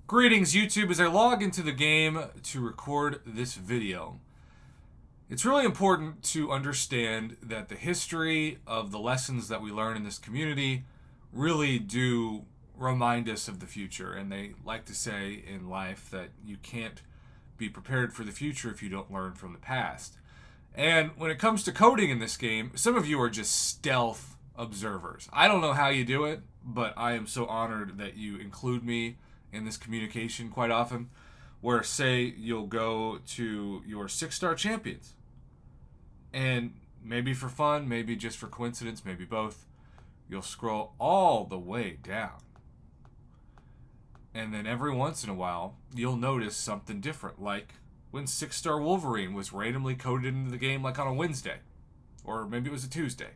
Greetings, YouTube, as I log into the game to record this video. It's really important to understand that the history of the lessons that we learn in this community really do remind us of the future. And they like to say in life that you can't be prepared for the future if you don't learn from the past. And when it comes to coding in this game, some of you are just stealth observers. I don't know how you do it, but I am so honored that you include me in this communication quite often, where say you'll go to your 6-star champions and maybe for fun, maybe just for coincidence, maybe both, you'll scroll all the way down, and then every once in a while you'll notice something different, like when 6-star Wolverine was randomly coded into the game like on a Wednesday, or maybe it was a Tuesday.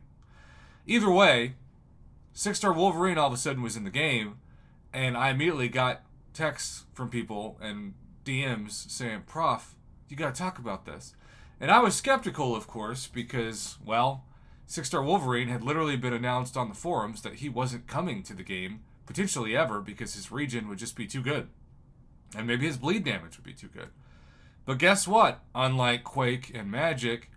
Either way, 6-star Wolverine all of a sudden was in the game, and I immediately got texts from people and DMs saying, Prof, you gotta talk about this. And I was skeptical, of course, because, well, 6-star Wolverine had literally been announced on the forums that he wasn't coming to the game, potentially ever, because his regen would just be too good. And maybe his bleed damage would be too good. But guess what? Unlike Quake and Magic,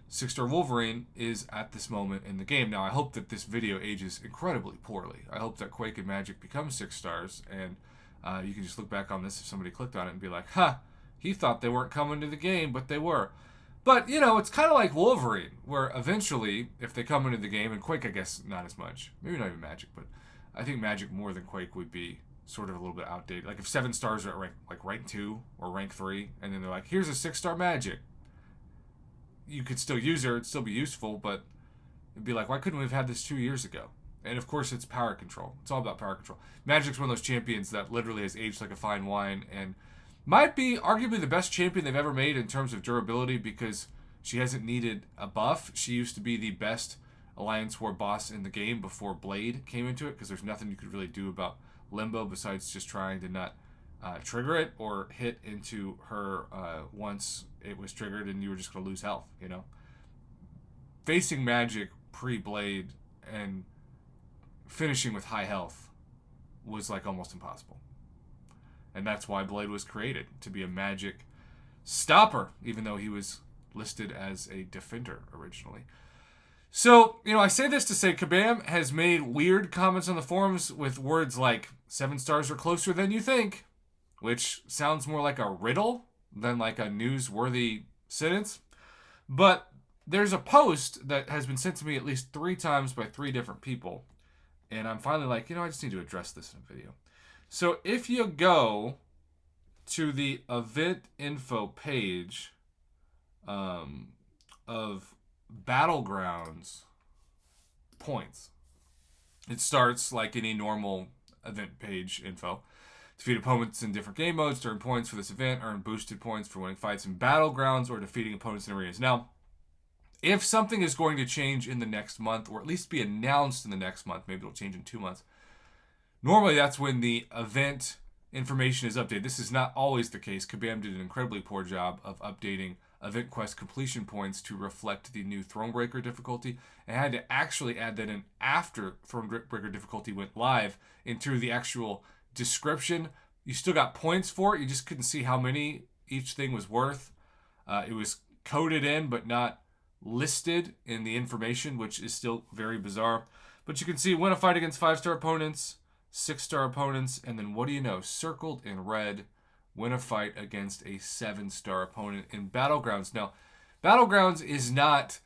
6-star Wolverine is at this moment in the game. Now, I hope that this video ages incredibly poorly. I hope that Quake and Magic become 6 stars, and you can just look back on this if somebody clicked on it and be like, he thought they weren't coming to the game, but they were. But, you know, it's kind of like Wolverine, where eventually, if they come into the game, and Quake, I guess, not as much. Maybe not even Magic, but I think Magic more than Quake would be sort of a little bit outdated. Like if 7 stars are at rank 2 or rank 3, and then they're like, here's a 6-star Magic. You could still use it, it'd still be useful, but it'd be like, why couldn't we have had this 2 years ago? And of course, it's power control. It's all about power control. Magic's one of those champions that literally has aged like a fine wine and might be arguably the best champion they've ever made in terms of durability because she hasn't needed a buff. She used to be the best Alliance War boss in the game before Blade came into it because there's nothing you could really do about Limbo besides just trying to not trigger it or hit into her once it was triggered and you were just going to lose health, you know? Facing Magic pre-Blade and finishing with high health was like almost impossible. And that's why Blade was created, to be a magic stopper, even though he was listed as a defender originally. So, you know, I say this to say Kabam has made weird comments on the forums with words like 7 stars are closer than you think, which sounds more like a riddle than like a newsworthy sentence. But there's a post that has been sent to me at least 3 times by 3 different people. And I'm finally like, you know, I just need to address this in a video. So if you go to the event info page of Battlegrounds points, it starts like any normal event page info. Defeat opponents in different game modes during points for this event. Earn boosted points for winning fights in Battlegrounds or defeating opponents in arenas. Now, if something is going to change in the next month, or at least be announced in the next month, maybe it'll change in 2 months, normally that's when the event information is updated. This is not always the case. Kabam did an incredibly poor job of updating event quest completion points to reflect the new Thronebreaker difficulty, and had to actually add that in after Thronebreaker difficulty went live into the actual description. You still got points for it, you just couldn't see how many each thing was worth. It was coded in, but not listed in the information, which is still very bizarre. But you can see win a fight against 5-star opponents, 6-star opponents, and then what do you know, circled in red, win a fight against a 7-star opponent in Battlegrounds. Now, Battlegrounds is not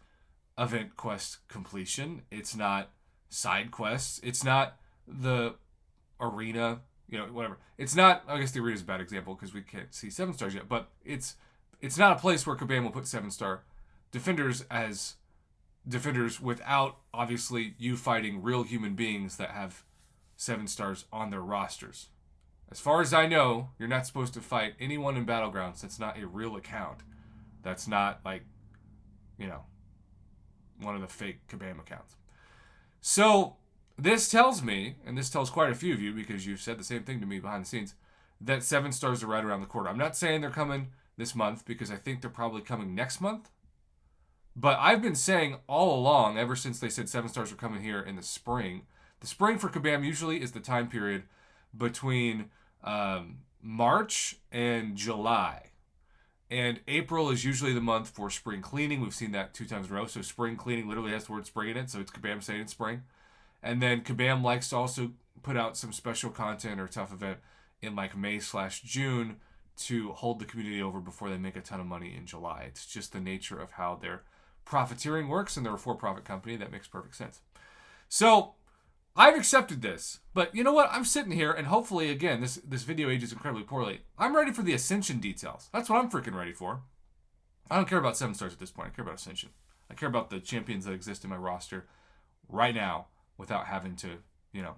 event quest completion. It's not side quests. It's not the arena, you know, whatever. It's not, I guess the arena is a bad example because we can't see 7 stars yet, but it's not a place where Kabam will put 7-star defenders as defenders without, obviously, you fighting real human beings that have 7 stars on their rosters. As far as I know, you're not supposed to fight anyone in Battlegrounds that's not a real account. That's not, like, you know, one of the fake Kabam accounts. So, this tells me, and this tells quite a few of you, because you've said the same thing to me behind the scenes, that 7 stars are right around the corner. I'm not saying they're coming this month, because I think they're probably coming next month. But I've been saying all along, ever since they said 7 stars are coming here in the spring for Kabam usually is the time period between March and July. And April is usually the month for spring cleaning. We've seen that 2 times in a row. So spring cleaning literally has the word spring in it. So it's Kabam saying it's spring. And then Kabam likes to also put out some special content or tough event in like May/June to hold the community over before they make a ton of money in July. It's just the nature of how their profiteering works, and they're a for-profit company. That makes perfect sense. So I've accepted this, but you know what? I'm sitting here, and hopefully, again, this video ages incredibly poorly. I'm ready for the Ascension details. That's what I'm freaking ready for. I don't care about 7 stars at this point. I care about Ascension. I care about the champions that exist in my roster right now without having to,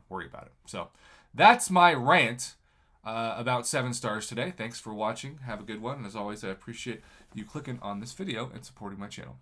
worry about it. So that's my rant about 7 stars today. Thanks for watching. Have a good one. And as always, I appreciate you clicking on this video and supporting my channel.